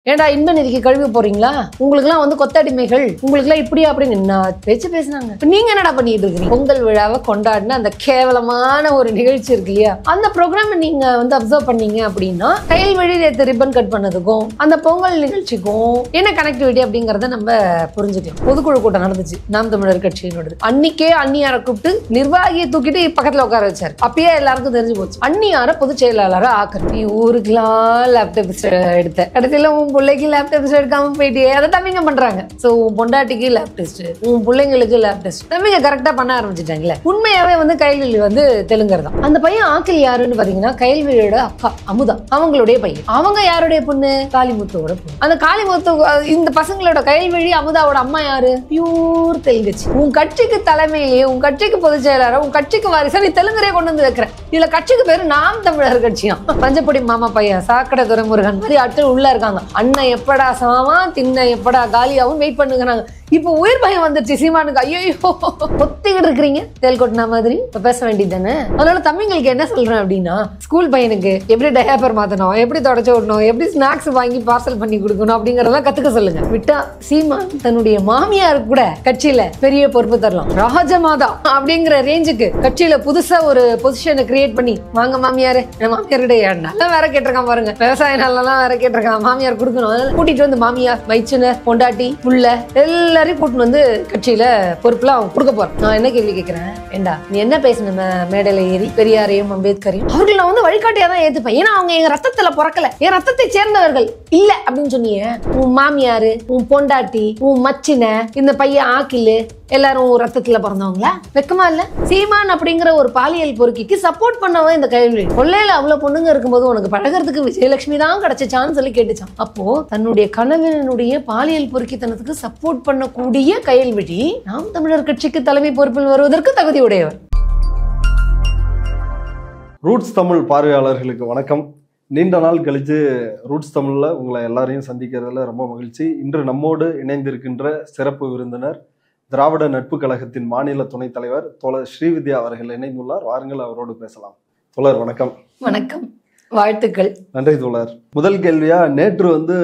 ஏண்டா இன்ப நிதிக்கு கழுவி போறீங்களா? உங்களுக்குலாம் வந்து கொத்தடிமைகள், உங்களுக்குலாம் இப்படியா அப்படின்னு என்ன பேச்சு பேசினாங்க. இப்ப நீங்க என்னடா பண்ணிட்டு இருக்கீங்க? பொங்கல் விழாவை கொண்டாடின அந்த கேவலமான ஒரு நிகழ்ச்சி இருக்கு இல்லையா, அந்த ப்ரோக்ராம் நீங்க வந்து அப்சர்வ் பண்ணீங்க அப்படின்னா கையில் வழி நேற்று ரிப்பன் கட் பண்ணதுக்கும் அந்த பொங்கல் நிகழ்ச்சிக்கும் என்ன கனெக்டிவிட்டி அப்படிங்கறத நம்ம புரிஞ்சுக்கலாம். பொதுக்குழு கூட்டம் நடந்துச்சு நாம் தமிழர் கட்சியினோட. அன்னைக்கே அன்னியாரை கூப்பிட்டு நிர்வாகியை தூக்கிட்டு பக்கத்துல உட்கார வச்சாரு. அப்பயே எல்லாருக்கும் தெரிஞ்சு போச்சு அன்னியார பொதுச் செயலாளரை ஆக்கணும். ஊருக்குலாம் லேப்டாப் எடுத்த கடைசியில பிள்ளைக்கு லேப் டெஸ்ட் எடுக்காம போயிட்டே அதை தம்பிங்க பண்றாங்க. சோ உன் பொண்டாட்டிக்கு லேப் டெஸ்ட், உன் பிள்ளைங்களுக்கு லேப் டெஸ்ட் தம்பிங்க கரெக்டா பண்ண ஆரம்பிச்சுட்டாங்களே. உண்மையாவே வந்து கைல்வெளி வந்து தெலுங்கர் தான். அந்த பையன் ஆக்கில் யாருன்னு பாத்தீங்கன்னா கைல்வெளியோட அக்கா அமுதா, அவங்களுடைய பையன். அவங்க யாருடைய பொண்ணு? காளிமுத்துவோட பொண்ணு. அந்த காளிமுத்து இந்த பசங்களோட கைல்வெளி அமுதாவோட அம்மா யாரு? பியூர் தெலுங்குச்சு. உன் கட்சிக்கு தலைமையிலேயே, உன் கட்சிக்கு பொதுச் செயலாளர், உன் கட்சிக்கு வாரிசா நீ தெலுங்கரே கொண்டு வந்து வைக்கிற. இதுல கட்சிக்கு பேரு நாம் தமிழர் கட்சியா? பஞ்சப்பொடி மாமா பையன் சாக்கடை துரைமுருகன் மாதிரி ஆட்கள் உள்ள இருக்காங்க. அண்ணன் எப்படா சாமா தின்ன எப்படா காலியாவும் வெயிட் பண்ணுங்கிறாங்க. இப்போ உயிர் பயம் வந்துருச்சு சீமானுக்கு. ஐயோ ஒத்திக்கிட்டு இருக்கிறீங்க தேல்கொட்டினா மாதிரி. இப்ப பேச வேண்டியது தானே. அதனால தம்பிங்களுக்கு என்ன சொல்றேன் அப்படின்னா, ஸ்கூல் பையனுக்கு எப்படி டயாப்பர் மாத்தணும், எப்படி தொடச்சு விடணும், எப்படி ஸ்நாக்ஸ் வாங்கி பார்சல் பண்ணி கொடுக்கணும் அப்படிங்கறதெல்லாம் கத்துக்க சொல்லுங்க. விட்டா சீமான் தன்னுடைய மாமியாருக்கு கூட கட்சியில பெரிய பொறுப்பு தரலாம். ராஜமாதா அப்படிங்கிற ரேஞ்சுக்கு கட்சியில புதுசா ஒரு பொசிஷனை கிரியேட் பண்ணி, வாங்க மாமியாரு, மாமியார்கிட்ட நல்லா வேற கேட்டிருக்கான் பாருங்க, விவசாய நல்லா வேற கேட்டிருக்கான், மாமியார் கொடுக்கணும். கூட்டிட்டு வந்து மாமியார், மைச்சுனர், பொண்டாட்டி, புள்ள எல்லாரையும் கூட்டிட்டு வந்து கட்சியில பொறுப்புலாம் கொடுக்க போறேன். நான் என்ன கேள்வி கேட்கிறேன், ஏண்டா நீ என்ன பேசின மேடையில ஏறி பெரியாரையும் அம்பேத்கரையும் அவர்கள் நான் வந்து வழிகாட்டியா தான் ஏத்துப்பேன். ஏன்னா அவங்க எங்க ரத்தத்துல பிறக்கல, என் ரத்தத்தை சேர்ந்தவர்கள் இல்ல அப்படின்னு சொன்னீங்க. உன் மாமியாரு, உன் பொண்டாட்டி, உன் மச்சின, இந்த பையன் ஆக்கிலு எல்லாரும் ரத்தத்துல பிறந்தவங்களா? வெக்கமா இல்ல? சீமான் அப்படிங்கிற ஒரு பாலியல் பொறுக்கிக்கு சப்போர்ட் பண்ணவன் இந்த கைல்வெளி. கொள்ளையில அவ்வளவு பொண்ணுங்க இருக்கும்போது உனக்கு பழகிறதுக்கு விஜயலட்சுமி தான் கிடைச்சான்னு சொல்லி கேட்டுச்சான். அப்போ தன்னுடைய கணவனுடைய பாலியல் பொறுக்கித்தனத்துக்கு சப்போர்ட் பண்ணக்கூடிய கைல்வெளி நாம் தமிழர் கட்சிக்கு தலைமை பொறுப்பில் வருவதற்கு தகுதி உடையவர். ரூட்ஸ் தமிழ் பார்வையாளர்களுக்கு வணக்கம். நீண்ட நாள் கழிச்சு ரூட்ஸ் தமிழ்ல உங்களை எல்லாரையும் சந்திக்கிறதுல ரொம்ப மகிழ்ச்சி. இன்று நம்மோடு இணைந்திருக்கின்ற சிறப்பு விருந்தினர் திராவிட நட்பு கழகத்தின் மாநில துணைத் தலைவர் தோழர் ஸ்ரீவித்யா அவர்கள் இணைந்துள்ளார். வாருங்கள், அவரோடு பேசலாம். தோழர் வணக்கம். வணக்கம், வாழ்த்துக்கள். நன்றி தோழர். முதல் கேள்வியா, நேற்று வந்து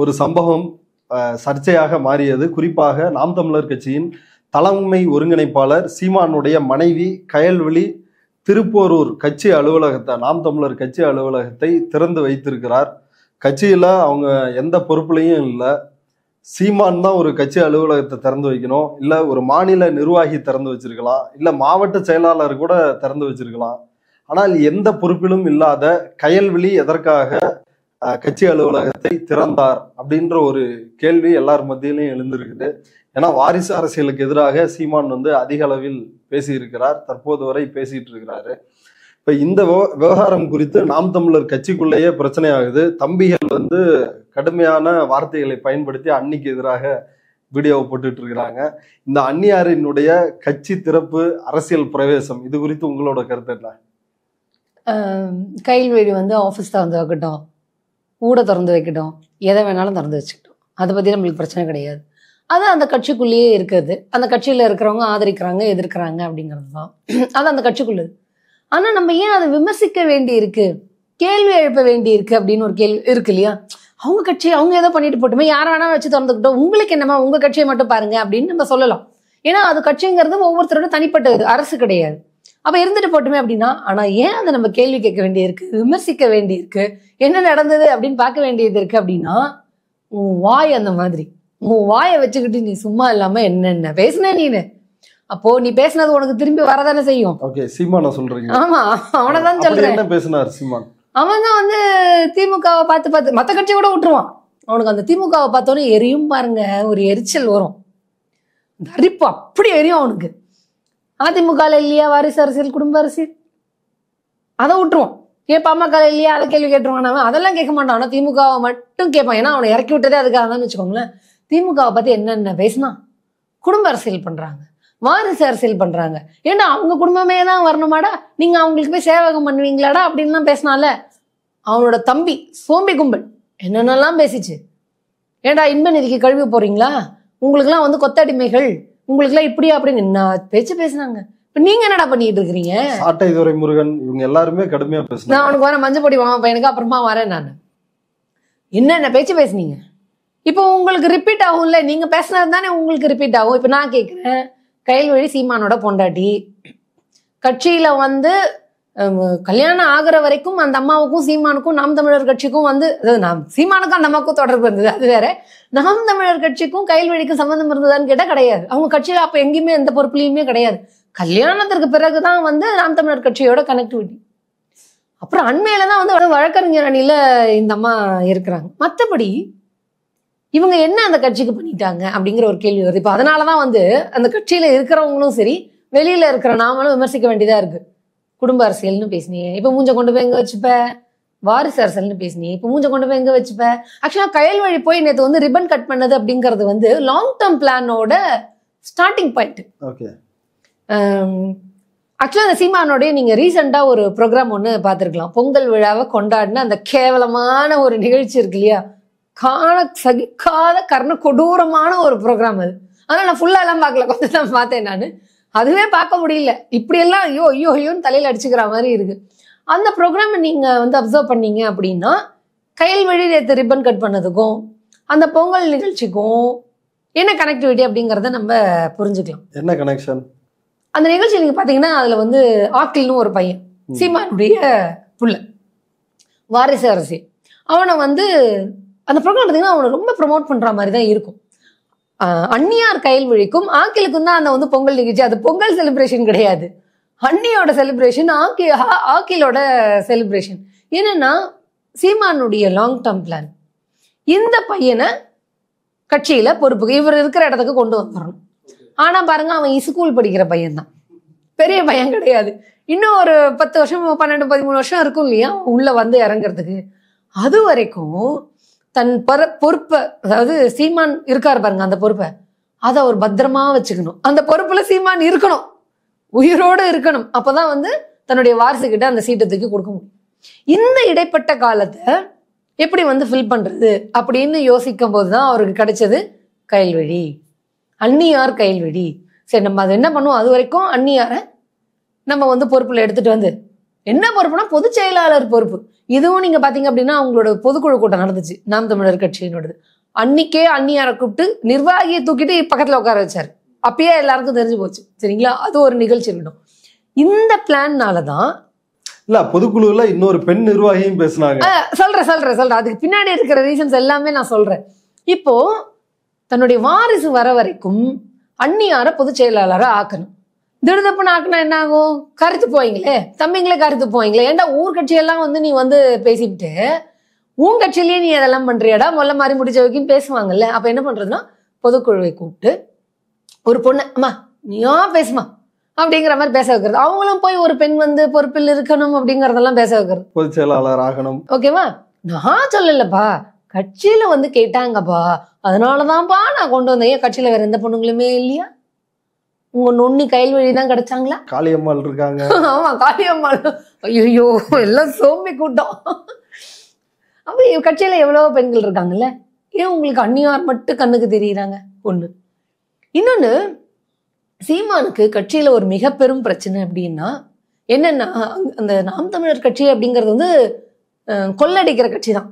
ஒரு சம்பவம் சர்ச்சையாக மாறியது. குறிப்பாக நாம் தமிழர் கட்சியின் தலைமை ஒருங்கிணைப்பாளர் சீமானுடைய மனைவி கயல்வெளி திருப்போரூர் கட்சி அலுவலகத்தை, நாம் தமிழர் கட்சி அலுவலகத்தை திறந்து வைத்திருக்கிறார். கட்சியில அவங்க எந்த பொறுப்புலையும் இல்லை. சீமான் தான் ஒரு கட்சி அலுவலகத்தை திறந்து வைக்கணும், இல்ல ஒரு மாநில நிர்வாகி திறந்து வச்சிருக்கலாம், இல்ல மாவட்ட செயலாளர் கூட திறந்து வச்சிருக்கலாம். ஆனால் எந்த பொறுப்பிலும் இல்லாத கயல்வெளி எதற்காக கட்சி அலுவலகத்தை திறந்தார் அப்படின்ற ஒரு கேள்வி எல்லார் மத்தியிலையும் எழுந்திருக்குது. ஏன்னா வாரிசு அரசியலுக்கு எதிராக சீமான் வந்து அதிக அளவில் பேசியிருக்கிறார், தற்போது வரை பேசிட்டு இருக்கிறாரு. இப்ப இந்த விவகாரம் குறித்து நாம் தமிழர் கட்சிக்குள்ளேயே பிரச்சனை ஆகுது. தம்பிகள் வந்து கடுமையான வார்த்தைகளை பயன்படுத்தி அன்னிக்கு எதிராக வீடியோவை போட்டுட்டு இருக்கிறாங்க. இந்த அன்னியாரினுடைய கட்சி திறப்பு, அரசியல் பிரவேசம், இது குறித்து உங்களோட கருத்து என்ன? கைல்வெளி வந்து ஆஃபீஸ் திறந்து வைக்கட்டும், ஊட திறந்து வைக்கட்டும், எதை வேணாலும் திறந்து வச்சுக்கிட்டோம், அதை பத்தி நம்மளுக்கு பிரச்சனை கிடையாது. அது அந்த கட்சிக்குள்ளேயே இருக்குது. அந்த கட்சியில இருக்கிறவங்க ஆதரிக்கிறாங்க, எதிர்க்கிறாங்க அப்படிங்கிறது தான். அது அந்த கட்சிக்குள்ளது. ஆனா நம்ம ஏன் அதை விமர்சிக்க வேண்டி இருக்கு, கேள்வி எழுப்ப வேண்டி இருக்கு அப்படின்னு ஒரு கேள்வி இருக்கு இல்லையா? அவங்க கட்சி அவங்க ஏதோ பண்ணிட்டு போட்டுமே, யார வேணா வச்சு திறந்துக்கிட்டோம், உங்களுக்கு என்னமா, உங்க கட்சியை மட்டும் பாருங்க அப்படின்னு நம்ம சொல்லலாம். ஏன்னா அது கட்சிங்கிறது ஒவ்வொருத்தரோட தனிப்பட்டது, அரசு கிடையாது. அப்ப இருந்துட்டு போட்டுமே அப்படின்னா. ஆனா ஏன் அதை நம்ம கேள்வி கேட்க வேண்டி இருக்கு, விமர்சிக்க வேண்டி இருக்கு, என்ன நடந்தது அப்படின்னு பார்க்க வேண்டியது இருக்கு அப்படின்னா, உன் வாய் அந்த மாதிரி, உன் வாயை வச்சுக்கிட்டு நீ சும்மா இல்லாம என்னென்ன பேசுன நீனு, அப்போ நீ பேசினது உனக்கு திரும்பி வரதானே செய்யும். ஓகே, சீமான சொல்றீங்க. ஆமா, அவனதான் சொல்றேன். என்ன பேசினார் சீமான்? அவன் தான் வந்து திமுகவை பார்த்து மத்த கட்சி கூட விட்டுருவான். அவனுக்கு அந்த திமுகவை பார்த்தோன்னே எரியும் பாருங்க, ஒரு எரிச்சல் வரும், தரிப்பு அப்படி எரியும் அவனுக்கு. அதிமுக இல்லையா வாரிசு அரசியல், குடும்ப அரசியல், அதை விட்டுருவான். ஏன் பாமக இல்லையா, அதை கேள்வி கேட்டுருவான். அவன் அதெல்லாம் கேட்க மாட்டான். ஆனா திமுகவை மட்டும் கேட்பான். ஏன்னா அவனை இறக்கி விட்டதே அதுக்காக தான் வச்சுக்கோங்களேன். திமுகவை பத்தி என்னென்ன பேசினா, குடும்ப அரசியல் பண்றாங்க, வாரிசு அரசியல் பண்றாங்க, ஏன்னா அவங்க குடும்பமே தான் வரணுமாடா, நீங்க அவங்களுக்கு போய் சேவகம் பண்ணுவீங்களாடா அப்படின்லாம் பேசினால. அவனோட தம்பி சோம்பி கும்பல் என்னென்னலாம் பேசிச்சு. ஏண்டா இன்ப நிதிக்கு கழுவி போறீங்களா, உங்களுக்குலாம் வந்து கொத்தடிமைகள், உங்களுக்குலாம் இப்படியா அப்படின்னு என்ன பேச்சு பேசினாங்க. இப்ப நீங்க என்னடா பண்ணிட்டு இருக்கிறீங்க? சாட்டை துரைமுருகன் இவங்க எல்லாருமே கடுமையா பேசுனாங்க. நான் அவனுக்கு வர மஞ்சள் பொடி வாங்க பையனுக்கு அப்புறமா வரேன். நான் என்னென்ன பேச்சு பேசுனீங்க? இப்போ உங்களுக்கு ரிப்பீட் ஆகும்ல, நீங்க பேசுனது தானே உங்களுக்கு ரிப்பீட் ஆகும். இப்போ நான் கேட்குறேன், கயல்விழி சீமானோட பொண்டாட்டி, கட்சியில வந்து கல்யாணம் ஆகுற வரைக்கும் அந்த அம்மாவுக்கும் சீமானுக்கும் நாம் தமிழர் கட்சிக்கும் வந்து, அதாவது சீமானுக்கும் அந்த அம்மாவுக்கும் தொடர்பு இருந்தது, அது வேற. நாம் தமிழர் கட்சிக்கும் கயல்விழிக்கும் சம்மந்தம் இருந்ததான்னு கேட்டா கிடையாது. அவங்க கட்சியில அப்ப எங்கேயுமே எந்த பொறுப்புலையுமே கிடையாது. கல்யாணத்திற்கு பிறகுதான் வந்து நாம் தமிழர் கட்சியோட கனெக்டிவிட்டி. அப்புறம் அண்மையில தான் வந்து வழக்கறிஞர் அணியில இந்த அம்மா இருக்கிறாங்க. மற்றபடி இவங்க என்ன அந்த கட்சிக்கு பண்ணிட்டாங்க அப்படிங்கிற ஒரு கேள்வி வருது. இப்போ அதனாலதான் வந்து அந்த கட்சியில இருக்கிறவங்களும் சரி, வெளியில இருக்கிற நாமளும் விமர்சிக்க வேண்டியதா இருக்கு. குடும்ப அரசியல்னு பேசினியே, இப்ப மூஞ்ச கொண்டு போய் எங்க வச்சுப்ப? வாரிசு அரசியல்னு பேசினியே, இப்ப மூஞ்ச கொண்டு போய் எங்க வச்சுப்ப? ஆக்சுவலா கயல்வழி போய் நேற்று வந்து ரிப்பன் கட் பண்ணது அப்படிங்கிறது வந்து லாங் டேர்ம் பிளானோட ஸ்டார்டிங் பாயிண்ட். ஆக்சுவலா அந்த சீமானோடய நீங்க ரீசெண்டா ஒரு ப்ரோக்ராம் ஒண்ணு பார்த்திருக்கலாம். பொங்கல் விழாவை கொண்டாடின அந்த கேவலமான ஒரு நிகழ்ச்சி இருக்கு இல்லையா, காண சகிக்காத கர்ண கொடூரமான ஒரு ப்ரோக்ராம் அது. ஆனா நான் ஃபுல்லா எல்லாம் பார்க்கல, கொஞ்சம் தான் பார்த்தேன் நான். அதுவே பார்க்க முடியல, இப்படியெல்லாம் ஐயோ ஐயோ ஐயோன்னு தலையில அடிச்சுக்கிற மாதிரி இருக்கு. அந்த ப்ரோக்ராம் நீங்க வந்து அப்சர்வ் பண்ணீங்க அப்படின்னா, கயல்வழி நேற்று ரிப்பன் கட் பண்ணதுக்கும் அந்த பொங்கல் நிகழ்ச்சிக்கும் என்ன கனெக்டிவிட்டி அப்படிங்கிறத நம்ம புரிஞ்சுக்கலாம். என்ன கனெக்ஷன்? அந்த நிகழ்ச்சி நீங்க பாத்தீங்கன்னா அதுல வந்து ஆக்கில்னு ஒரு பையன், சீமானுடைய புள்ள, வாரிசு அரசியல், அவனை வந்து அந்த ப்ரோக்ராம் பார்த்தீங்கன்னா அவனை ரொம்ப ப்ரொமோட் பண்ற மாதிரி தான் இருக்கும். அன்னியார் கயல்விழிக்கும் ஆக்கிலுக்கும் தான் அந்த வந்து பொங்கல் நிகழ்ச்சி. அது பொங்கல் செலிப்ரேஷன் கிடையாது, அன்னியோட செலிப்ரேஷன், ஆக்கிலோட செலிப்ரேஷன். என்னன்னா சீமானுடைய லாங் டேர்ம் பிளான், இந்த பையனை கட்சியில பொறுப்புக்கு இவர் இருக்கிற இடத்துக்கு கொண்டு வந்துடணும். ஆனா பாருங்க, அவன் ஸ்கூல் படிக்கிற பையன் தான், பெரிய பையன் கிடையாது. இன்னும் ஒரு 10 வருஷம் 12-13 வருஷம் இருக்கும் இல்லையா உள்ள வந்து இறங்குறதுக்கு. அது வரைக்கும் தன் பொறுப்பை, அதாவது சீமான் இருக்காரு பாருங்க அந்த பொறுப்பை, அதை அவர் பத்திரமா வச்சுக்கணும். அந்த பொறுப்புல சீமான் இருக்கணும், உயிரோடு இருக்கணும். அப்பதான் வந்து தன்னுடைய வாரிசுகிட்ட அந்த சீட்டை தூக்கி கொடுக்க முடியும். இந்த இடைப்பட்ட காலத்தை எப்படி வந்து ஃபில் பண்றது அப்படின்னு யோசிக்கும் போதுதான் அவருக்கு கிடைச்சது கயல்வழி, அன்னியார் கயல்வழி. சரி, நம்ம அதை என்ன பண்ணுவோம், அது வரைக்கும் அன்னியாரை நம்ம வந்து பொறுப்புல எடுத்துட்டு வந்து, என்ன பொறுப்புனா பொதுச் செயலாளர் பொறுப்பு. இதுவும் நீங்க பாத்தீங்க அப்படின்னா அவங்களோட பொதுக்குழு கூட்டம் நடந்துச்சு நாம் தமிழர் கட்சியினோடது. அன்னைக்கே அன்னியாரை கூப்பிட்டு நிர்வாகியை தூக்கிட்டு பக்கத்துல உட்கார வச்சாரு. அப்பயே எல்லாருக்கும் தெரிஞ்சு போச்சு, சரிங்களா? அது ஒரு நிகழ்ச்சி இருக்கணும். இந்த பிளான்னாலதான் இல்ல பொதுக்குழுல இன்னொரு பெண் நிர்வாகியும் பேசினாங்க. சொல்றேன் அதுக்கு பின்னாடி இருக்கிற ரீசன்ஸ் எல்லாமே நான் சொல்றேன். இப்போ தன்னுடைய வாரிசு வர வரைக்கும் அன்னியார பொதுச் செயலாளரை ஆக்கணும். திடுதப்புன்னு ஆக்குனா என்ன ஆகும்? கருத்து போவீங்களே, தம்பிங்களே கருத்து போவீங்களே. ஏன்டா ஊர் கட்சியெல்லாம் வந்து நீ வந்து பேசிவிட்டு உன் கட்சியிலேயே நீ அதெல்லாம் பண்றியாடா, மொல்ல மாதிரி முடிச்ச வைக்கின்னு பேசுவாங்கல்ல. அப்ப என்ன பண்றதுன்னா பொதுக்குழுவை கூப்பிட்டு ஒரு பொண்ணு, அம்மா நீயா பேசுமா அப்படிங்கிற மாதிரி பேச வைக்கிறது. அவங்களும் போய் ஒரு பெண் வந்து பொறுப்பில் இருக்கணும் அப்படிங்கறதெல்லாம் பேச வைக்கிறது, பொதுச் செயலாளர் ஆகணும். ஓகேவா? நான் சொல்லலப்பா, கட்சியில வந்து கேட்டாங்கப்பா, அதனாலதான்ப்பா நான் கொண்டு வந்தேன். ஏன் கட்சியில வேற எந்த பொண்ணுங்களுமே இல்லையா? உங்க நொண்ணி கயல்வழி தான் கிடைச்சாங்களா? காளியம்மாள் இருக்காங்க. ஆமா, காளியம்மாள். ஐயோ, எல்லாம் சோம்பி கூட்டம். அப்ப கட்சியில எவ்வளவோ பெண்கள் இருக்காங்கல்ல, ஏன் உங்களுக்கு அன்னியார் மட்டும் கண்ணுக்கு தெரியுறாங்க? ஒண்ணு. இன்னொன்னு, சீமானுக்கு கட்சியில ஒரு மிக பெரும் பிரச்சனை அப்படின்னா என்னன்னா, அந்த நாம் தமிழர் கட்சி அப்படிங்கிறது வந்து கொள்ளடிக்கிற கட்சி தான்.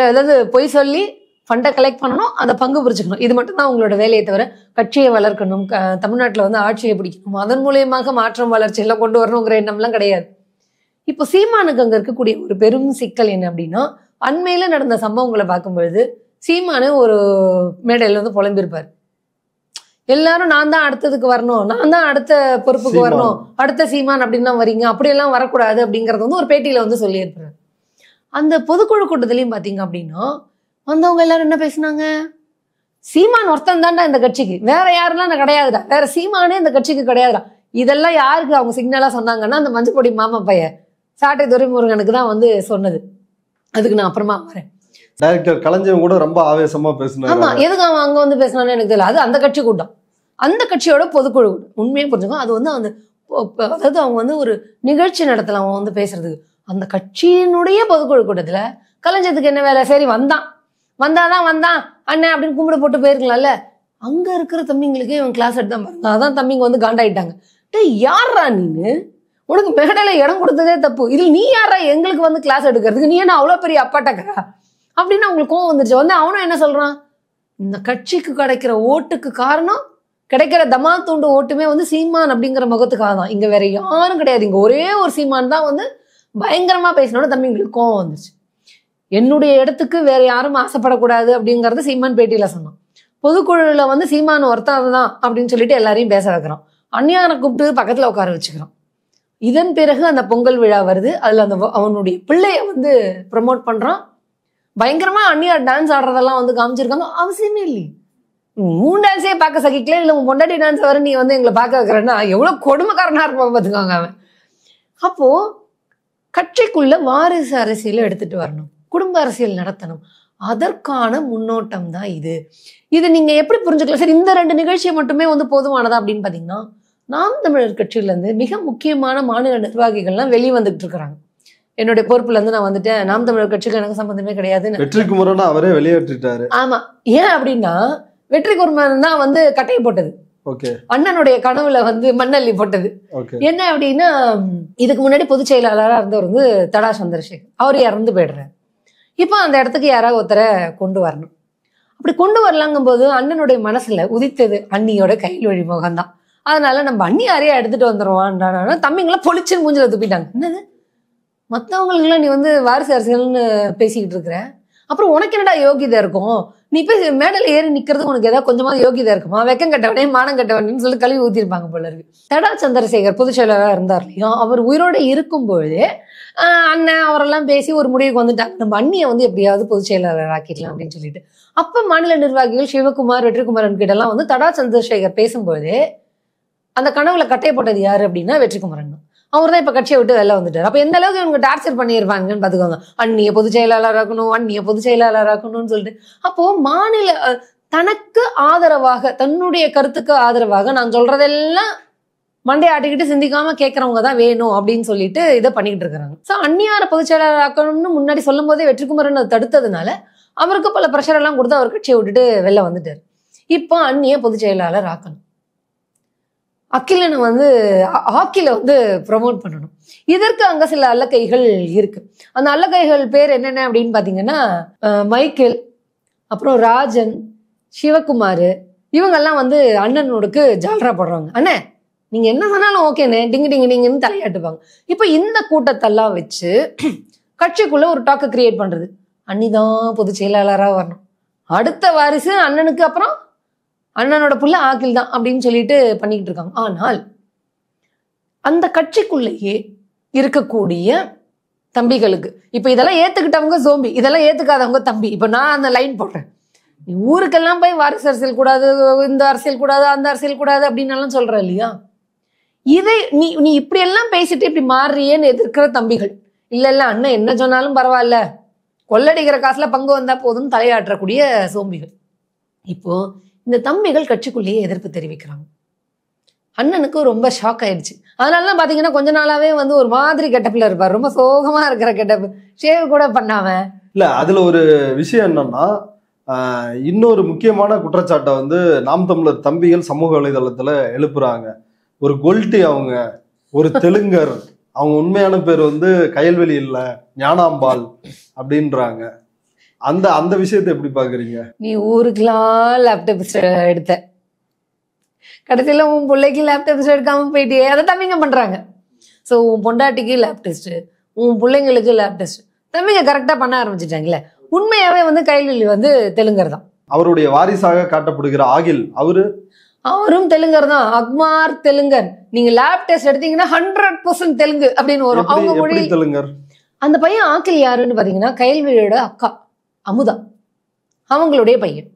அதாவது பொய் சொல்லி ஃபண்டை கலெக்ட் பண்ணணும், அதை பங்கு பிரிச்சுக்கணும். இது மட்டும் தான் உங்களோட வேலையை தவிர கட்சியை வளர்க்கணும், தமிழ்நாட்டில் வந்து ஆட்சியை பிடிக்கணும், அதன் மூலியமாக மாற்றம் வளர்ச்சி எல்லாம் கொண்டு வரணுங்கிற எண்ணம்லாம் கிடையாது. இப்போ சீமானுக்கு அங்க இருக்கக்கூடிய ஒரு பெரும் சிக்கல் என்ன அப்படின்னா, அண்மையில நடந்த சம்பவங்களை பார்க்கும்பொழுது சீமானு ஒரு மேடையில வந்து புலம்பிருப்பாரு. எல்லாரும் நான் தான் அடுத்ததுக்கு வரணும், நான் தான் அடுத்த பொறுப்புக்கு வரணும், அடுத்த சீமான் அப்படின்னு தான் வரீங்க, அப்படியெல்லாம் வரக்கூடாது அப்படிங்கறது வந்து ஒரு பேட்டியில வந்து சொல்லியிருப்பாரு. அந்த பொதுக்குழு கூட்டத்திலையும் பாத்தீங்க அப்படின்னா வந்தவங்க எல்லாரும் என்ன பேசினாங்க? சீமான் ஒருத்தன் தான்டா இந்த கட்சிக்கு, வேற யாரெல்லாம் கிடையாதுடா, வேற சீமானே இந்த கட்சிக்கு கிடையாதுடா. இதெல்லாம் யாருக்கு அவங்க சிக்னலா சொன்னாங்கன்னா அந்த மஞ்சப்பொடி மாமா பையன் சாட்டை துரைமுருகனுக்கு தான் வந்து சொன்னது. அதுக்கு நான் அப்புறமா வரேன். டைரக்டர் கலைஞன் கூட ரொம்ப ஆவேசமா பேசினாரு. ஆமா, எதுக்கு அவன் அங்க வந்து பேசினான்னு எனக்கு தெரியல. அது அந்த கட்சி கூட்டம், அந்த கட்சியோட பொதுக்குழு கூட்டம். உண்மையே புரிஞ்சுக்கோ, அது வந்து அந்த அதாவது அவங்க வந்து ஒரு நிகழ்ச்சி நடத்தல, அவன் வந்து பேசுறதுக்கு. அந்த கட்சியினுடைய பொதுக்குழு கூட்டத்துல கலைஞத்துக்கு என்ன வேலை? சரி வந்தாதான் வந்தான் அண்ணன் அப்படின்னு கும்பிட போட்டு போயிருக்கலாம்ல. அங்க இருக்கிற தம்பிங்களுக்கு இவன் கிளாஸ் எடுத்தான் பாருங்க. அதான் தம்பிங்க வந்து காண்டாயிட்டாங்க. யாரா நீனு, உனக்கு மேடையில இடம் கொடுத்ததே தப்பு, இதில் நீ யாரா எங்களுக்கு வந்து கிளாஸ் எடுக்கிறதுக்கு? நீ என்ன அவ்வளவு பெரிய அப்பாட்டக்கரா? அப்படின்னு அவங்களுக்கு கோவம் வந்துருச்சு. வந்து அவனும் என்ன சொல்றான், இந்த கட்சிக்கு கிடைக்கிற ஓட்டுக்கு காரணம், கிடைக்கிற தமா தூண்டு ஓட்டுமே வந்து சீமான் அப்படிங்கிற முகத்துக்காக தான், இங்க வேற யாரும் கிடையாது, இங்க ஒரே ஒரு சீமான் தான் வந்து பயங்கரமா பேசினோட தம்பிங்களுக்கு கோவம் வந்துச்சு. என்னுடைய இடத்துக்கு வேற யாரும் ஆசைப்படக்கூடாது அப்படிங்கறத சீமான் பேட்டியில சொன்னான். பொதுக்குழுல வந்து சீமான் ஒருத்தர் தான் அப்படின்னு சொல்லிட்டு எல்லாரையும் பேச வைக்கிறான். அந்நியாரை கூப்பிட்டு பக்கத்துல உட்கார வச்சுக்கிறான். இதன் பிறகு அந்த பொங்கல் விழா வருது. அதுல அந்த அவனுடைய பிள்ளைய வந்து ப்ரமோட் பண்றான். பயங்கரமா அந்நியார் டான்ஸ் ஆடுறதெல்லாம் வந்து காமிச்சிருக்காங்க. அவசியமே இல்லையே, மூணு டான்ஸே பார்க்க சகிக்கல, இல்ல உன் பொண்டாட்டி டான்ஸ் வர நீ வந்து எங்களை பார்க்க வைக்கிறன்னா எவ்வளவு கொடுமைக்காரனா இருப்பான் பார்த்துக்காங்க அவன். அப்போ கட்சிக்குள்ள வாரிசு அரசியலை எடுத்துட்டு வரணும், குடும்ப அரசியல் நடத்தணும், அதற்கான முன்னோட்டம் தான் இது. இது நீங்க எப்படி புரிஞ்சுக்கலாம்? சரி, இந்த 2 நிகழ்ச்சியை மட்டுமே வந்து போதுமானதா அப்படின்னு பாத்தீங்கன்னா, நாம் தமிழர் கட்சியில இருந்து மிக முக்கியமான மாநில நிர்வாகிகள்லாம் வெளியே வந்துட்டு இருக்கிறாங்க. என்னுடைய பொறுப்புல இருந்து நான் வந்துட்டேன், நாம் தமிழர் கட்சிக்கு எனக்கு சம்பந்தமே கிடையாதுன்னு வெற்றிக்குமரன் அவரே வெளியேற்றிட்டாரு. ஆமா, ஏன் அப்படின்னா வெற்றிக்குமரன் தான் வந்து கட்டையை போட்டது, ஓகே, அண்ணனுடைய கனவுல வந்து மண்ணள்ளி போட்டது. என்ன அப்படின்னா, இதுக்கு முன்னாடி பொதுச் செயலாளராக இருந்தவர் வந்து தடா சந்திரசேகர், அவர் இறந்து போயிடுறாரு. இப்போ அந்த இடத்துக்கு யாராவது ஒருத்தரை கொண்டு வரணும். அப்படி கொண்டு வரலாங்கும் போது அண்ணனுடைய மனசுல உதித்தது அண்ணியோட கையில் வழி முகம்தான். அதனால நம்ம அண்ணி யாரையா எடுத்துட்டு வந்துருவான்டானா தம்பிங்களை பொலிச்சுன்னு மூஞ்சில துப்பிட்டாங்க. என்னது, மற்றவங்களுக்குலாம் நீ வந்து வாரிசு அரசியல்னு பேசிக்கிட்டு இருக்கிற, அப்புறம் உனக்கு என்னடா யோகிதை இருக்கும், நீ போய் மேடையில ஏறி நிக்கிறதுக்கு உனக்கு ஏதாவது கொஞ்சமாவது யோகிதை இருக்குமா, வெக்கம் கட்டவனே மானம் கட்டவனேன்னு சொல்லி கழுவி ஊத்திருப்பாங்க போல இருக்கு. தடா சந்திரசேகர் பொதுச் செயலாளராக இருந்தார் இல்லையா, அவர் உயிரோடு இருக்கும்போது அண்ணன் அவரெல்லாம் பேசி ஒரு முடிவுக்கு வந்துட்டாங்க, நம்ம அண்ணியை வந்து எப்படியாவது பொதுச் செயலாளர் ஆக்கிடலாம் அப்படின்னு சொல்லிட்டு. அப்ப மாநில நிர்வாகிகள் சிவகுமார், வெற்றிக்குமரன் கிட்ட எல்லாம் வந்து தடா சந்திரசேகர் பேசும்போது அந்த கனவுல கட்டையை போட்டது யாரு அப்படின்னா வெற்றிக்குமரன் தான். அவர் தான் இப்ப கட்சியை விட்டு வெளில வந்துட்டார். அப்ப எந்த அளவுக்கு இவங்க டார்ச்சர் பண்ணியிருப்பாங்கன்னு பாத்துக்கோங்க, அண்ணிய பொதுச் செயலாளராக்கணும், அண்ணிய பொதுச் செயலாளராக்கணும்னு சொல்லிட்டு. அப்போ மாநில தனக்கு ஆதரவாக, தன்னுடைய கருத்துக்கு ஆதரவாக நான் சொல்றதெல்லாம் மண்டை ஆட்டிக்கிட்டு சிந்திக்காம கேட்கறவங்க தான் வேணும் அப்படின்னு சொல்லிட்டு இதை பண்ணிக்கிட்டு இருக்கிறாங்க. ஸோ அந்நியார பொதுச் செயலாளர் ஆக்கணும்னு முன்னாடி சொல்லும் போதே வெற்றிக்குமரன் அதை தடுத்ததுனால அவருக்கு பல ப்ரெஷர் எல்லாம் கொடுத்து அவர் கட்சியை விட்டுட்டு வெளில வந்துட்டார். இப்போ அந்நிய பொதுச் செயலாளர் ஆக்கணும், அகிலனை வந்து ஹாக்கில வந்து ப்ரமோட் பண்ணணும். இதற்கு அங்க சில அல்லக்கைகள் இருக்கு. அந்த அல்லக்கைகள் பேர் என்னென்ன அப்படின்னு பாத்தீங்கன்னா, மைக்கேல், அப்புறம் ராஜன், சிவகுமார், இவங்கெல்லாம் வந்து அண்ணனோடுக்கு ஜால்ரா போடுறாங்க. அண்ணே நீங்க என்ன சொன்னாலும் ஓகேண்ணே, டிங்கு டிங்கு டிங்குன்னு தலையாட்டுப்பாங்க. இப்ப இந்த கூட்டத்தெல்லாம் வச்சு கட்சிக்குள்ள ஒரு டாக்கை கிரியேட் பண்றது, அண்ணிதான் பொதுச் செயலாளராக வரணும், அடுத்த வாரிசு அண்ணனுக்கு அப்புறம் அண்ணனோட புள்ள ஆக்கில் தான் அப்படின்னு சொல்லிட்டு பண்ணிக்கிட்டு இருக்காங்க. ஆனால் அந்த கட்சிக்குள்ளேயே இருக்கக்கூடிய தம்பிகளுக்கு இப்ப இதெல்லாம் ஏத்துக்கிட்டவங்க சோம்பி, இதெல்லாம் ஏத்துக்காதவங்க தம்பி. இப்ப நான் அந்த லைன் போடுறேன், நீ ஊருக்கெல்லாம் போய் வாரிசு அரசியல் கூடாது, இந்த அரசியல் கூடாது, அந்த அரசியல் கூடாது அப்படின்னு எல்லாம் சொல்ற இல்லையா, இதை நீ நீ இப்படி எல்லாம் பேசிட்டு இப்படி மாறுறியேன்னு எதிர்க்கிற தம்பிகள், இல்ல இல்ல அண்ணன் என்ன சொன்னாலும் பரவாயில்ல, கொள்ளடிக்கிற காசுல பங்கு வந்தா போதும் தலையாற்றக்கூடிய சோம்பிகள். இப்போ இந்த தம்பிகள் கட்சிக்குள்ளேயே எதிர்ப்பு தெரிவிக்கிறாங்க. அண்ணனுக்கு ரொம்ப ஷாக் ஆயிடுச்சு. அதனாலதான் பாத்தீங்கன்னா கொஞ்ச நாளாவே வந்து ஒரு மாதிரி கெட்டப்ல இருப்பார், ரொம்ப சோகமா இருக்கிற கெட்டப், ஷேவ் கூட பண்ணாம. இல்ல அதுல ஒரு விஷயம் என்னன்னா, இன்னொரு முக்கியமான குற்றச்சாட்டை வந்து நாம் தமிழர் தம்பிகள் சமூக வலைதளத்துல எழுப்புறாங்க. ஒரு கொல்ட்டி அவங்க, ஒரு தெலுங்கர், அவங்க உண்மையான பேர் வந்து கயல்வெளி இல்ல ஞானாம்பாள் அப்படின்றாங்க. அந்த அந்த விஷயத்தை எப்படி பாக்குறீங்க? நீ ஊருக்கெல்லாம் லேப்டாப் எடுத்த, கடைசியில உன் பிள்ளைக்கு லேப்டாப் எடுக்காம போயிட்டே, அதை தம்பிங்க பண்றாங்க. ஸோ உன் பொண்டாட்டிக்கு லேப் டெஸ்ட், உன் பிள்ளைங்களுக்கு லேப் டெஸ்ட், தம்பிங்க கரெக்டா பண்ண ஆரம்பிச்சிட்டாங்கல்ல. உண்மையாவே வந்து கைலில் வந்து தெலுங்கர் தான். அவருடைய வாரிசாக காட்டப்படுகிற ஆகில் அவரும் தெலுங்கர் தான், அக்மார் தெலுங்கர். நீங்க லேப் டெஸ்ட் எடுத்தீங்கன்னா 100% தெலுங்கு அப்படின்னு வரும் அவங்க மொழி. தெலுங்கர் அந்த பையன் ஆக்கில் யாருன்னு பாத்தீங்கன்னா கைல்வெளியோட அக்கா அமுதா, அவங்களுடைய பையன்.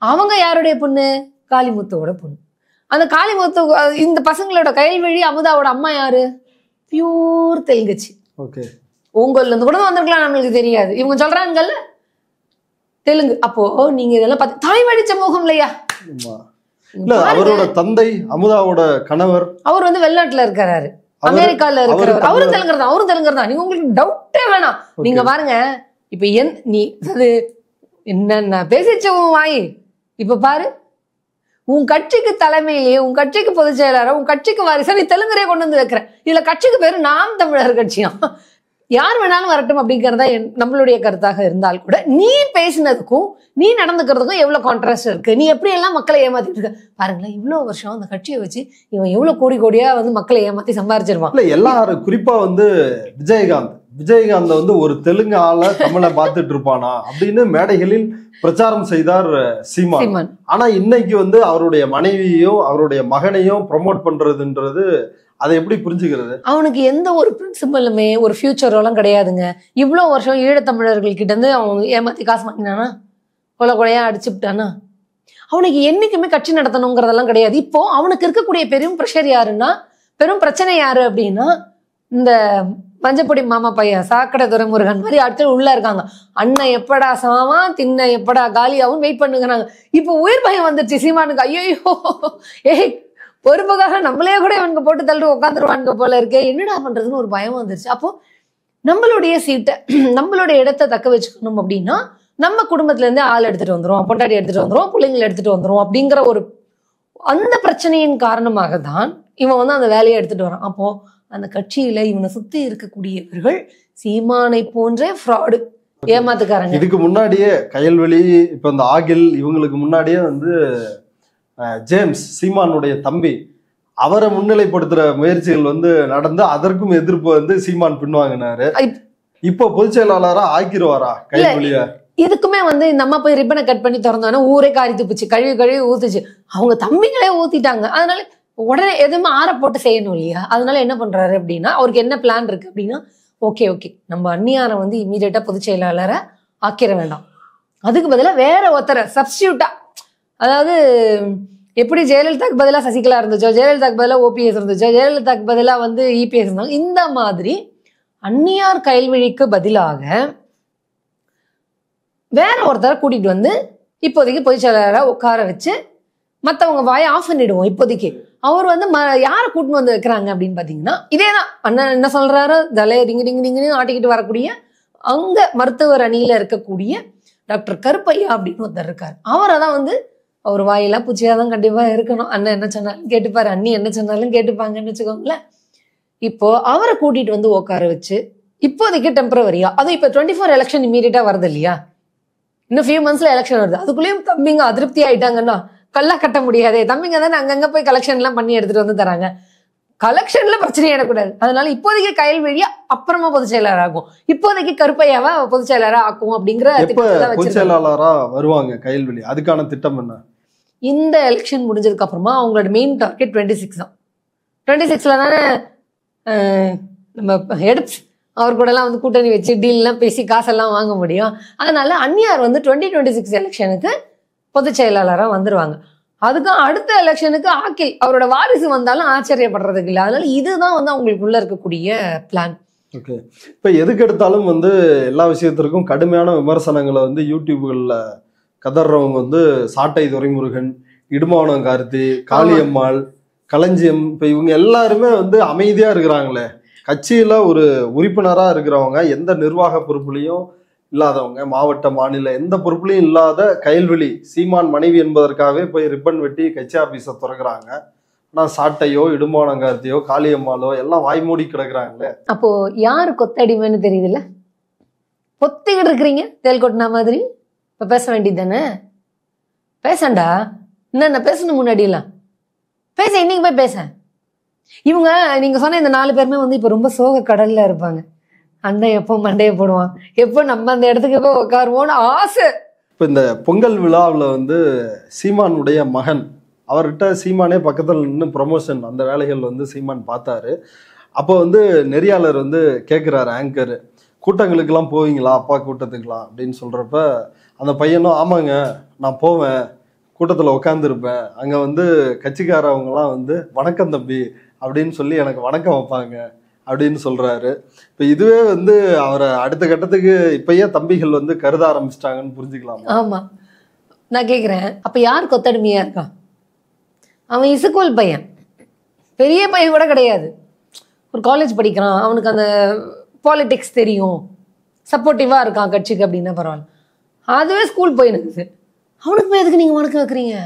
அவங்க யாருடைய பொண்ணு? காளிமுத்துவோட பொண்ணு. அந்த காளிமுத்து, இந்த பசங்களோட கைல்வெளி அமுதாவோட அம்மா யாரு? பியூர் தெலுங்குச்சி. உங்கள்ல இருந்து கூட வந்திருக்கலாம், நம்மளுக்கு தெரியாது. இவங்க சொல்றாங்கல்ல தெலுங்கு. அப்போ நீங்க இதெல்லாம் பார்த்து தாய் வழி சமூகம் இல்லையா? அவரோட தந்தை அமுதாவோட கணவர் அவர் வந்து வெளிநாட்டுல இருக்கிறாரு, அமெரிக்கால இருக்கிறவர். அவரும் தெலுங்கர் தான், அவரும் தெலுங்கர் தான். நீங்க உங்களுக்கு டவுட்டே வேணாம். நீங்க பாருங்க, இப்ப நீ அது என்னென்ன பேசிச்சு உன் வாய். இப்ப பாரு, உன் கட்சிக்கு தலைமையிலேயே, உன் கட்சிக்கு பொதுச் செயலாளர், உன் கட்சிக்கு வாரிசா நீ தெலுங்கரே கொண்டு வந்து வைக்கிற. இதுல கட்சிக்கு பேரு நாம் தமிழர் கட்சியா? யார் வேணாலும் வரட்டும் அப்படிங்கிறதா நம்மளுடைய கருத்தாக இருந்தால் கூட நீ பேசினதுக்கும் நீ நடந்துக்கிறதுக்கும் எவ்வளவு கான்ட்ராஸ்ட் இருக்கு. நீ எப்படி எல்லாம் மக்களை ஏமாத்திட்டு இருக்க பாருங்களேன். இவ்வளவு வருஷம் அந்த கட்சியை வச்சு இவன் எவ்வளவு கோடி கோடியா வந்து மக்களை ஏமாத்தி சம்பாரிச்சிருவான். இல்ல எல்லாரும் குறிப்பா வந்து விஜயகாந்த் வந்து ஒரு தெலுங்கு ஆள தமிழை பார்த்துட்டு இருப்பானா அப்படின்னு மேடைகளில் பிரச்சாரம் செய்தார் சீமான். ஆனா இன்னைக்கு வந்து அவருடைய மனைவியையும் அவருடைய மகனையும் ப்ரொமோட் பண்றதுன்றது அதை எப்படி புரிஞ்சுக்கிறது? அவனுக்கு எந்த ஒரு பிரின்சிபலுமே ஒரு ஃபியூச்சரோலாம் கிடையாதுங்க. இவ்வளவு வருஷம் ஈழத்தமிழர்கள் கிட்ட இருந்து அவன் ஏமாத்தி காசு வாங்கினானா, கொலை கொலையா அடிச்சுட்டானா, அவனுக்கு என்னைக்குமே கட்சி நடத்தணுங்கிறதெல்லாம் கிடையாது. இப்போ அவனுக்கு இருக்கக்கூடிய பெரும் ப்ரெஷர் யாருன்னா, பெரும் பிரச்சனை யாரு அப்படின்னா, இந்த மஞ்சப்பொடி மாமா பையன் சாக்கடை துரைமுருகன் மாதிரி ஆட்கள் உள்ள இருக்காங்க. அண்ணன் எப்படா சாமா தின்ன எப்படா காலியாவும் வெயிட் பண்ணுங்கிறாங்க. இப்போ உயிர் பயம் வந்துருச்சு சீமானுக்கு. ஐயோ ஏய் பொறுப்புக்காக நம்மளே கூட இவனுக்கு போட்டு தள்ளிட்டு உட்காந்துருவானுங்க போல இருக்கே, என்னடா பண்றதுன்னு ஒரு பயம் வந்துருச்சு. அப்போ நம்மளுடைய சீட்டை நம்மளுடைய இடத்தை தக்க வச்சுக்கணும் அப்படின்னா நம்ம குடும்பத்துல இருந்தே ஆள் எடுத்துட்டு வந்துரும், பொண்டாட்டி எடுத்துட்டு வந்துரும், பிள்ளைங்களை எடுத்துட்டு வந்துரும் அப்படிங்கிற ஒரு அந்த பிரச்சனையின் காரணமாக தான் இவன் வந்து அந்த வேலையை எடுத்துட்டு வரான். அப்போ அந்த கட்சியில இவனை சுத்தி இருக்கக்கூடியவர்கள் சீமானை போன்ற ஃப்ராடு ஏமாத்துக்காரங்க. இதுக்கு முன்னாடியே கயல்வெளி, இப்ப இந்த ஆகில், இவங்களுக்கு முன்னாடியே வந்து ஜேம்ஸ் சீமானுடைய தம்பி, அவரை முன்னிலைப்படுத்துற முயற்சிகள் வந்து நடந்து அதற்கும் எதிர்ப்பு வந்து சீமான் பின்வாங்கினாரு. இப்போ பொதுச் செயலாளரா ஆக்கிடுவாரா கைவெளியா? இதுக்குமே வந்து இந்த அம்மா போய் ரிப்பனை கட் பண்ணி திறந்தோன்னா ஊரே காரி துப்புச்சு, கழுவி ஊத்துச்சு. அவங்க தம்பிங்களே ஊத்திட்டாங்க. அதனால உடனே எதுவுமே ஆற போட்டு செய்யணும் இல்லையா? அதனால என்ன பண்றாரு அப்படின்னா, அவருக்கு என்ன பிளான் இருக்கு அப்படின்னா, ஓகே நம்ம அந்நியாரை வந்து இமீடியட்டா பொதுச் செயலாளரை ஆக்கிட வேண்டாம், அதுக்கு பதிலாக வேற ஒருத்தரை சப்ஸ்டியூட்டா, அதாவது எப்படி ஜெயலலிதாக்கு பதிலாக சசிகலா இருந்துச்சோ, ஜெயலலிதாக்கு பதிலாக ஓபிஎஸ் இருந்துச்சோ, ஜெயலலிதாக்கு பதிலாக வந்து இபிஎஸ் இருந்தாங்க, இந்த மாதிரி அந்நியார் கயல்விழிக்கு பதிலாக வேற ஒருத்தரை கூட்டிட்டு வந்து இப்போதைக்கு பொதுச் செயலாளராக உட்கார வச்சு மற்றவங்க வாயை ஆஃப் பண்ணிடுவோம். இப்போதைக்கு அவர் வந்து யாரை கூட்டின்னு வந்து வைக்கிறாங்க அப்படின்னு பாத்தீங்கன்னா, இதேதான் அண்ணன் என்ன சொல்றாரு, தலையை டிங்கு ஆட்டிக்கிட்டு வரக்கூடிய அங்க மருத்துவர் அணியில இருக்கக்கூடிய டாக்டர் கருப்பையா அப்படின்னு ஒருத்தர் இருக்காரு. அவரை தான் வந்து அவர் வாயெல்லாம் பூச்சியாதான் கண்டிப்பா இருக்கணும். அண்ணன் என்ன சொன்னாலும் கேட்டுப்பாரு, அண்ணி என்ன சொன்னாலும் கேட்டுப்பாங்கன்னு வச்சுக்கோங்களேன். இப்போ அவரை கூட்டிட்டு வந்து உட்கார வச்சு இப்போதைக்கு டெம்பரவரியா, அதுவும் இப்போ 24 எலெக்ஷன் இமீடியட்டா வருது இல்லையா, இன்னும் ஃபியூ மந்த்ஸ்ல எலெக்ஷன் வருது, அதுக்குள்ளேயும் தம்பிங்க அதிருப்தி ஆயிட்டாங்கன்னா கல்லா கட்ட முடியாதே, தம்பிங்க தானே அங்கங்க போய் கலெக்ஷன் எல்லாம் பண்ணி எடுத்துட்டு வந்து தராங்க, கலெக்ஷன்ல பிரச்சனை ஆயிடக்கூடாது, அதனால இப்போதைக்கு கயல்வெளியா அப்புறமா பொதுச் செயலாளர் ஆகும், இப்போதைக்கு கருப்பையாவா பொதுச் செயலாளரா ஆக்கும் அப்படிங்கிற பொதுச் செயலாளரா வருவாங்க கயல்வெளி. அதுக்கான திட்டம் என்ன? இந்த எலெக்ஷன் முடிஞ்சதுக்கு அப்புறமா அவங்களோட மெயின் டார்கெட் 26 தான். 26ல தானே நம்ம எடுத்து அவர் கூட எல்லாம் வந்து கூட்டணி வச்சு டீல்லாம் பேசி காசெல்லாம் வாங்க முடியும். அதனால அந்நியார் வந்து 2026 எலெக்ஷனுக்கு பொதுச் செயலாளராக வந்துருவாங்க. அதுக்கும் அடுத்த எலெக்ஷனுக்கு ஆக்கில் அவரோட வாரிசு வந்தாலும் ஆச்சரியப்படுறதுக்கு இல்லை. அதனால இதுதான் வந்து அவங்களுக்குள்ள இருக்கக்கூடிய பிளான். ஓகே, இப்போ எதுக்கு எடுத்தாலும் வந்து எல்லா விஷயத்திற்கும் கடுமையான விமர்சனங்களை வந்து யூடியூப்களில் கதறவங்க வந்து சாட்டை துரைமுருகன், இடுமாவனம் கார்த்தி, காளியம்மாள், களஞ்சியம், இப்போ இவங்க எல்லாருமே வந்து அமைதியா இருக்கிறாங்களே. கட்சியில ஒரு உறுப்பினரா இருக்கிறவங்க, எந்த நிர்வாக பொறுப்புலையும் இல்லாதவங்க, மாவட்ட மாநில எந்த பொறுப்புலையும் இல்லாத கயல்வெளி சீமான் மனைவி என்பதற்காகவே போய் ரிப்பன் வெட்டி கட்சி ஆபீஸை திறக்கிறாங்க. ஆனா சாட்டையோ இடுமானங்கார்த்தியோ காளியம்மாளோ எல்லாம் வாய்மூடி கிடக்குறாங்களே. அப்போ யாரு கொத்தடிமைன்னு தெரியுதுல்ல, பொத்திக்கிட்டு இருக்கிறீங்க தேல் கொட்டினா மாதிரி. இப்ப பேச வேண்டியது தானே, பேசண்டா. என்ன பேசணும் முன்னாடி எல்லாம் பேச, இன்னைக்கு போய் பேச. இவங்க நீங்க சொன்ன இந்த 4 பேருமே வந்து இப்ப ரொம்ப சோக கடல்ல இருப்பாங்க. அண்ணன் எப்போ மண்டையை போடுவான், எப்போ நம்ம அந்த இடத்துக்கு எப்போ உட்காருவோம்னு ஆசை. இப்ப இந்த பொங்கல் விழாவில் வந்து சீமானுடைய மகன், அவர்கிட்ட சீமானே பக்கத்தில் நின்று ப்ரொமோஷன் அந்த வேலைகள் வந்து சீமான் பார்த்தாரு. அப்போ வந்து நெறியாளர் வந்து கேட்குறாரு, ஆங்கர், கூட்டங்களுக்கெல்லாம் போவீங்களா அப்பா கூட்டத்துக்கெல்லாம் அப்படின்னு சொல்றப்ப அந்த பையனும் ஆமாங்க நான் போவேன், கூட்டத்தில் உட்காந்துருப்பேன், அங்கே வந்து கட்சிக்காரவங்கலாம் வந்து வணக்கம் தம்பி அப்படின்னு சொல்லி எனக்கு வணக்கம் வைப்பாங்க அப்படின்னு சொல்றாரு. இப்போ இதுவே வந்து அவரை அடுத்த கட்டத்துக்கு இப்பயே தம்பிகள் வந்து கருத ஆரம்பிச்சிட்டாங்கன்னு புரிஞ்சுக்கலாம். ஆமா, நான் கேட்குறேன், அப்ப யார் கொத்தடிமையா இருக்கான்? அவன் இசுகோல் பையன், பெரிய பையன் கூட கிடையாது, ஒரு காலேஜ் படிக்கிறான், அவனுக்கு அந்த பாலிடிக்ஸ் தெரியும், சப்போர்ட்டிவா இருக்கான் கட்சிக்கு அப்படின்னா பரவாயில்ல. அதுவே ஸ்கூல் பையனுக்கு, அவனுக்கு போய் எதுக்கு நீங்க வணக்கம் வைக்கிறீங்க?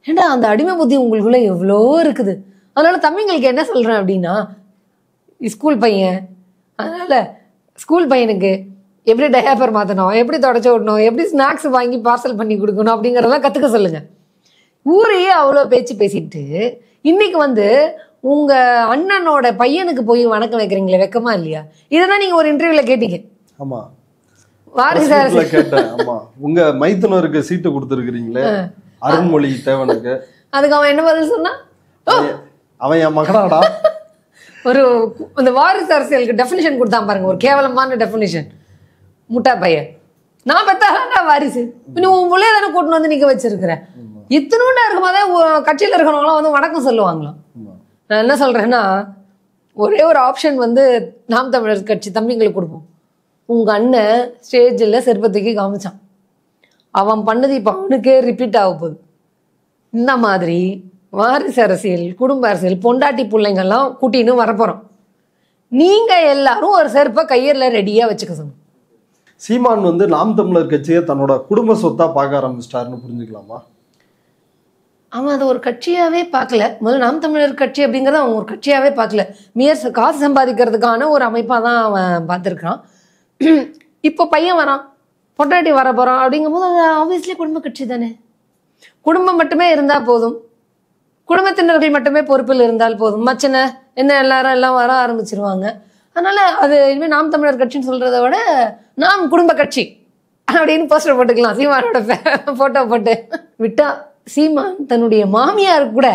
ஏண்டா அந்த அடிமை புத்தி உங்களுக்குள்ள எவ்வளோ இருக்குது. அதனால தம்பிங்களுக்கு என்ன சொல்றேன் அப்படின்னா, ஸ்கூல் பையன், அதனால ஸ்கூல் பையனுக்கு எப்படி டயாப்பர் மாற்றணும், எப்படி தொடச்சி விடணும், எப்படி ஸ்நாக்ஸ் வாங்கி பார்சல் பண்ணி கொடுக்கணும் அப்படிங்கிறதெல்லாம் கற்றுக்க சொல்லுங்க. ஊரையே அவ்வளோ பேச்சு பேசிட்டு இன்னைக்கு வந்து உங்க அண்ணனோட பையனுக்கு போய் வணக்கம் வைக்கிறீங்களே, வெக்கமா இல்லையா? இதைதான் நீங்க ஒரு இன்டர்வியூல கேட்டீங்க. ஆமா, வாரிசு அரசியல் கேட்டேன். ஆமா, உங்க மைத்துனருக்கு சீட்டு கொடுத்துருக்கீங்களே அருண்மொழி தேவனுக்கு, அதுக்கு அவன் என்ன பதில் சொன்னா? அவன் என் மகனாடா. ஒரு அந்த வாரிசு அரசியலுக்கு டெஃபினிஷன் கொடுத்தான் பாருங்க, ஒரு கேவலமான டெஃபினிஷன். முட்டா பையன், நான் பெத்தாடா வாரிசு, இன்னும் உன் பிள்ளைய தானே கூட்டின்னு வந்து நிக்க வச்சிருக்கிறேன். இத்தனோண்டா இருக்கும்போதே கட்சியில் இருக்கிறவங்களாம் வந்து வணக்கம் சொல்லுவாங்களாம். நான் என்ன சொல்றேன்னா, ஒரே ஒரு ஆப்ஷன் வந்து நாம் தமிழர் கட்சி தம்பிங்களுக்கு கொடுப்போம். உங்க அண்ணன் ஸ்டேஜில் செருப்பத்துக்கு காமிச்சான், அவன் பண்ணது இப்போ அவனுக்கே ரிப்பீட் ஆக போகுது. இந்த மாதிரி வாரிசு அரசியல், குடும்ப அரசியல், பொண்டாட்டி பிள்ளைங்கள்லாம் கூட்டின்னு வரப்போறோம். நீங்க எல்லாரும் ஒரு செருப்பை கையில் ரெடியா வச்சுக்க சொன்னோம். சீமான் வந்து நாம் தமிழர் கட்சியை தன்னோட குடும்ப சொத்தா பார்க்க ஆரம்பிச்சிட்டாருன்னு புரிஞ்சுக்கலாமா? அவன் அதை ஒரு கட்சியாவே பார்க்கல. முதல்ல நாம் தமிழர் கட்சி அப்படிங்கிறத அவன் ஒரு கட்சியாவே பார்க்கல. காசு சம்பாதிக்கிறதுக்கான ஒரு அமைப்பாக தான் அவன் பார்த்துருக்கான். இப்போ பையன் வரான், பொட்டாட்டி வர போறான் அப்படிங்கும் போது அது ஆப்வியஸ்லி குடும்ப கட்சி தானே. குடும்பம் மட்டுமே இருந்தால் போதும், குடும்பத்தினர்கள் மட்டுமே பொறுப்பில் இருந்தால் போதும். மச்சனை என்ன எல்லாரும் எல்லாம் வர ஆரம்பிச்சிருவாங்க. அதனால அது இனிமேல் நாம் தமிழர் கட்சின்னு சொல்றதை விட நாம் குடும்ப கட்சி அப்படின்னு போஸ்டர் போட்டுக்கலாம், சீமானோட போட்டோ போட்டு விட்டா. சீமான் தன்னுடைய மாமியாருக்கு கூட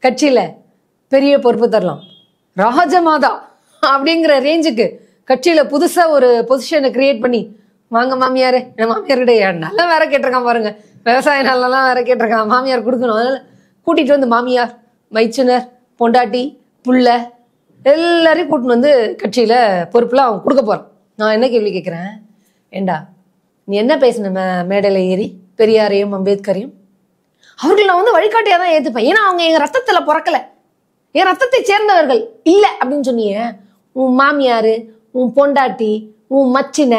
கட்சியில பெரிய பொறுப்பு தரலாம். ராஜமாதா அப்படிங்கிற ரேஞ்சுக்கு கட்சியில புதுசா ஒரு பொசிஷனை கிரியேட் பண்ணி, வாங்க மாமியாரு, என் மாமியார்கிட்ட நல்லா வேற கேட்டிருக்கான் பாருங்க, விவசாய நல்லெல்லாம் வேற கேட்டிருக்கான், மாமியார் கொடுக்கணும். அதனால கூட்டிட்டு வந்து மாமியார், மைச்சுனர், பொண்டாட்டி, புள்ள எல்லாரையும் கூட்டின்னு வந்து கட்சியில பொறுப்புல அவன் கொடுக்க போறான். நான் என்ன கேள்வி கேட்கிறேன், ஏண்டா நீ என்ன பேசின மேடையில ஏறி பெரியாரையும் அம்பேத்கரையும்? அவர்கள் நான் வந்து வழிகாட்டியா தான் ஏத்துப்பேன், ஏன்னா அவங்க எங்க ரத்தத்துல பிறக்கல, என் ரத்தத்தை சேர்ந்தவர்கள் இல்ல அப்படின்னு சொன்னியே. உன் மாமியாரு, உன் பொண்டாட்டி, உன் மச்சின,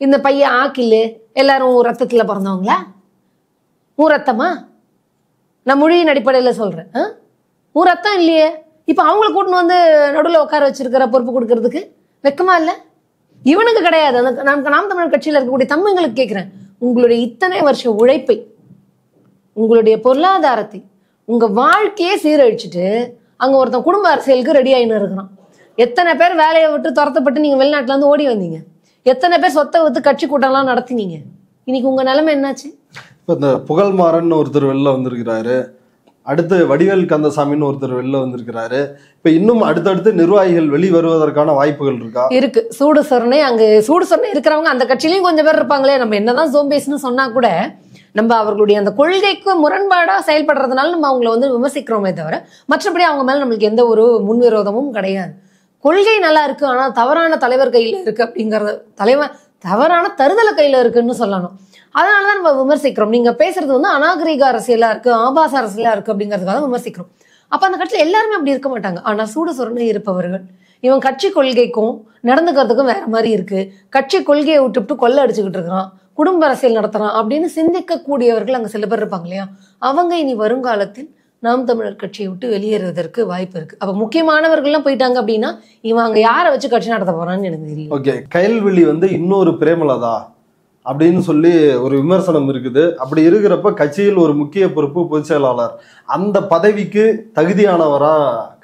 இந்த பையன் ஆக்கிலு எல்லாரும் உன் ரத்தத்துல பிறந்தவங்களா? உன் ரத்தமா? நான் மொழியின் அடிப்படையில சொல்றேன். உன் ரத்தம் இல்லையே. இப்ப அவங்களை கூட்டின்னு வந்து நடுவில் உட்கார வச்சிருக்கிற பொறுப்பு கொடுக்கறதுக்கு வெக்கமா இல்ல? இவனுக்கு கிடையாது. அந்த நாம் தமிழர் கட்சியில இருக்கக்கூடிய தம்பிங்களுக்கு கேட்கிறேன், உங்களுடைய இத்தனை வருஷ உழைப்பை, உங்களுடைய பொருளாதாரத்தை, உங்க வாழ்க்கையே சீரழிச்சுட்டு அங்க ஒருத்தன் குடும்ப அரசியலுக்கு ரெடி ஆயின்னு இருக்கிறான். எத்தனை பேர் வேலையை விட்டு துரத்தப்பட்டு நீங்க வெளிநாட்டுல இருந்து ஓடி வந்தீங்க? எத்தனை பேர் சொத்தை வித்து கட்சி கூட்டம்லாம் நடத்தினீங்க? இன்னைக்கு உங்க நிலைமை என்னாச்சு? இப்ப இந்த புகழ்மாறன் ஒருத்தர் வெளில வந்திருக்கிறாரு, அடுத்து வடிவேல் கந்தசாமின்னு ஒருத்தர் வெளில வந்திருக்கிறாரு. இப்ப இன்னும் அடுத்தடுத்து நிர்வாகிகள் வெளி வருவதற்கான வாய்ப்புகள் இருக்கா? இருக்கு. சூடு சொரணை, அங்க சூடு சொரணை இருக்கிறவங்க அந்த கட்சியிலயும் கொஞ்சம் பேர் இருப்பாங்களே. நம்ம என்னதான் சோம்பேஸ்னு சொன்னா கூட நம்ம அவர்களுடைய அந்த கொள்கைக்கு முரண்பாடா செயல்படுறதுனால நம்ம அவங்கள வந்து விமர்சிக்கிறோமே தவிர மற்றபடி அவங்க மேல நம்மளுக்கு எந்த ஒரு முன்விரோதமும் கிடையாது. கொள்கை நல்லா இருக்கு, ஆனா தவறான தலைவர் கையில இருக்கு அப்படிங்கறது, தவறான தருதல கையில இருக்குன்னு சொல்லணும். அதனாலதான் நம்ம விமர்சிக்கிறோம். நீங்க பேசுறது வந்து அநாகரிக அரசியலா இருக்கு, ஆபாச அரசியலா இருக்கு அப்படிங்கிறதுக்காக விமர்சிக்கிறோம். அப்ப அந்த கட்சியில எல்லாருமே அப்படி இருக்க மாட்டாங்க. ஆனா சூடு சொரணை இருப்பவர்கள், இவன் கட்சி கொள்கைக்கும் நடந்துக்கிறதுக்கும் வேற மாதிரி இருக்கு, கட்சி கொள்கையை விட்டுவிட்டு கொள்ளை அடிச்சுக்கிட்டு இருக்கிறான், குடும்ப அரசியல் நடத்துறான் அப்படின்னு சிந்திக்க கூடியவர்கள் அங்க சில பேர் இருப்பாங்க இல்லையா? அவங்க இனி வருங்காலத்தில் நாம் தமிழர் கட்சியை விட்டு வெளியேறுவதற்கு வாய்ப்பு இருக்கு. அப்ப முக்கியமானவர்கள்லாம் போயிட்டாங்க அப்படின்னா இவன் அங்க யாரை வச்சு கட்சி நடத்த போறான்னு எனக்கு தெரியும். ஓகே, கயல்விழி வந்து இன்னொரு பிரேமலதா அப்படின்னு சொல்லி ஒரு விமர்சனம் இருக்குது. அப்படி இருக்கிறப்ப கட்சியில் ஒரு முக்கிய பொறுப்பு பொதுச் செயலாளர், அந்த பதவிக்கு தகுதியானவரா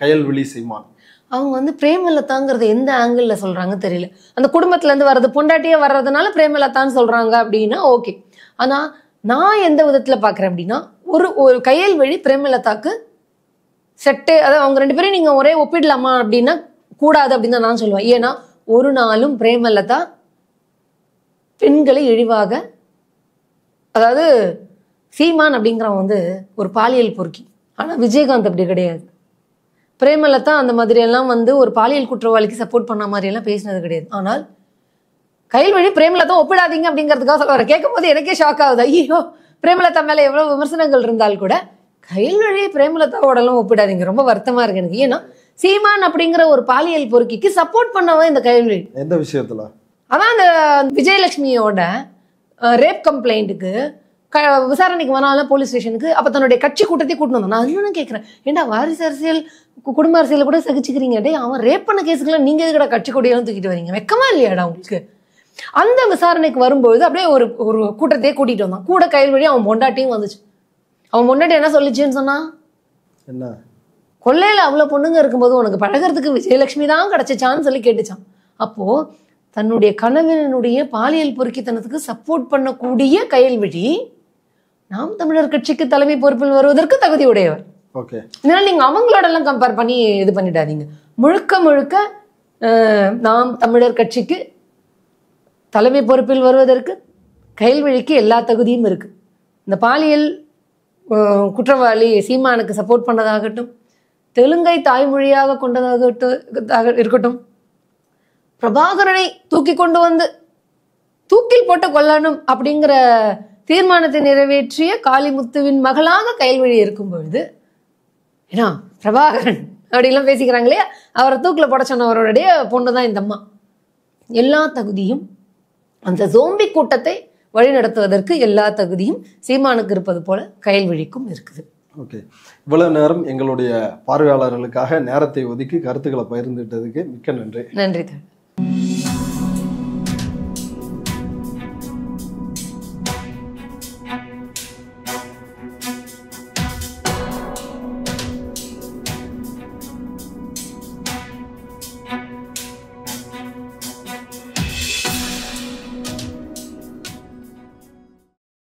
கயல்விழி சீமான்? அவங்க வந்து பிரேமலதாங்கிறது எந்த ஆங்கிள் சொல்றாங்க தெரியல. அந்த குடும்பத்துல இருந்து வர்றது, பொண்டாட்டியே வர்றதுனால பிரேமலதான்னு சொல்றாங்க அப்படின்னா ஓகே. ஆனா நான் எந்த விதத்துல பாக்குறேன் அப்படின்னா, ஒரு கயல்விழி பிரேமலதாக்கு செட்டே, அதாவது அவங்க ரெண்டு பேரும் நீங்க ஒரே ஒப்பிடலாமா அப்படின்னா கூடாது அப்படின்னு தான் நான் சொல்லுவேன். ஏன்னா ஒரு நாளும் பிரேமலதா பெண்களை இழிவாக, அதாவது சீமான் அப்படிங்கிறவன் வந்து ஒரு பாலியல் பொறுக்கி, ஆனா விஜயகாந்த் அப்படி கிடையாது. பிரேமலதா அந்த மாதிரி எல்லாம் வந்து ஒரு பாலியல் குற்றவாளிக்கு சப்போர்ட் பண்ண மாதிரி எல்லாம் பேசினது கிடையாது. ஆனால் கயல்விழி பிரேமலதா ஒப்பிடாதீங்க அப்படிங்கிறதுக்காக சொல்ல கேட்கும் போது எனக்கே ஷாக் ஆகுது. ஐயோ, பிரேமலதா மேல எவ்வளவு விமர்சனங்கள் இருந்தால் கூட கயல்விழி பிரேமலதாவோடலாம் ஒப்பிடாதீங்க, ரொம்ப வருத்தமா இருக்கு எனக்கு. ஏன்னா சீமான் அப்படிங்கிற ஒரு பாலியல் பொறுக்கிக்கு சப்போர்ட் பண்ணவன் இந்த கயல்விழி. எந்த விஷயத்துல? அதான் அந்த விஜயலட்சுமியோட ரேப் கம்ப்ளைண்ட்டுக்கு விசாரணைக்கு வராலும் போலீஸ் ஸ்டேஷனுக்கு, அப்ப தன்னுடைய கட்சி கூட்டத்தை கூட்டிட்டு வந்தான். நான் இன்னும் கேட்கிறேன், ஏண்டா வாரிசு அரசியல் குடும்ப அரசியல கூட சகிச்சுக்கிறீங்க, டே அவன் ரேப் பண்ண கேஸுக்கெல்லாம் நீங்க எதுக்கடா கட்சி கொடியெல்லாம் தூக்கிட்டு வரீங்க, வெக்கமா இல்லையாடா உங்களுக்கு? அந்த விசாரணைக்கு வரும்பொழுது அப்படியே ஒரு ஒரு கூட்டத்தையே கூட்டிட்டு வந்தான். கூட கையில் வழி அவன் பொண்டாட்டியும் வந்துச்சு. அவன் பொண்டாட்டி என்ன சொல்லிச்சுன்னு சொன்னா, என்ன கொள்ளையில அவ்வளவு பொண்ணுங்க இருக்கும்போது உனக்கு பழகிறதுக்கு விஜயலட்சுமி தான் கிடைச்சிச்சான்னு சொல்லி கேட்டுச்சான். அப்போ தன்னுடைய கணவனுடைய பாலியல் பொறுக்கித்தனத்துக்கு சப்போர்ட் பண்ணக்கூடிய கயல்விழி நாம் தமிழர் கட்சிக்கு தலைமை பொறுப்பில் வருவதற்கு தகுதி உடையவர். ஓகே, இதனால நீங்க அவங்களோட எல்லாம் கம்பேர் பண்ணி இது பண்ணிடாதீங்க. முழுக்க முழுக்க நாம் தமிழர் கட்சிக்கு தலைமை பொறுப்பில் வருவதற்கு கயல்விழிக்கு எல்லா தகுதியும் இருக்கு. இந்த பாலியல் குற்றவாளி சீமானுக்கு சப்போர்ட் பண்ணதாகட்டும், தெலுங்கை தாய்மொழியாக கொண்டதாக இருக்கட்டும், பிரபாகரனை தூக்கி கொண்டு வந்து தூக்கில் போட்டு கொல்லணும் அப்படிங்கிற தீர்மானத்தை நிறைவேற்றிய காளிமுத்துவின் மகளாக கயல்விழி இருக்கும் பொழுது, ஏன்னா பிரபாகரன் அப்படிலாம் பேசிக்கிறாங்களே, அவரை தூக்கில போட சொன்னவருடைய பொண்ணுதான் இந்த அம்மா. எல்லா தகுதியும் அந்த ஜோம்பி கூட்டத்தை வழிநடத்துவதற்கு எல்லா தகுதியும் சீமானுக்கு இருப்பது போல கயல்விழிக்கும் இருக்குது. ஓகே, இவ்வளவு நேரம் எங்களுடைய பார்வையாளர்களுக்காக நேரத்தை ஒதுக்கி கருத்துக்களை பகிர்ந்துட்டதுக்கு மிக்க நன்றி. நன்றி.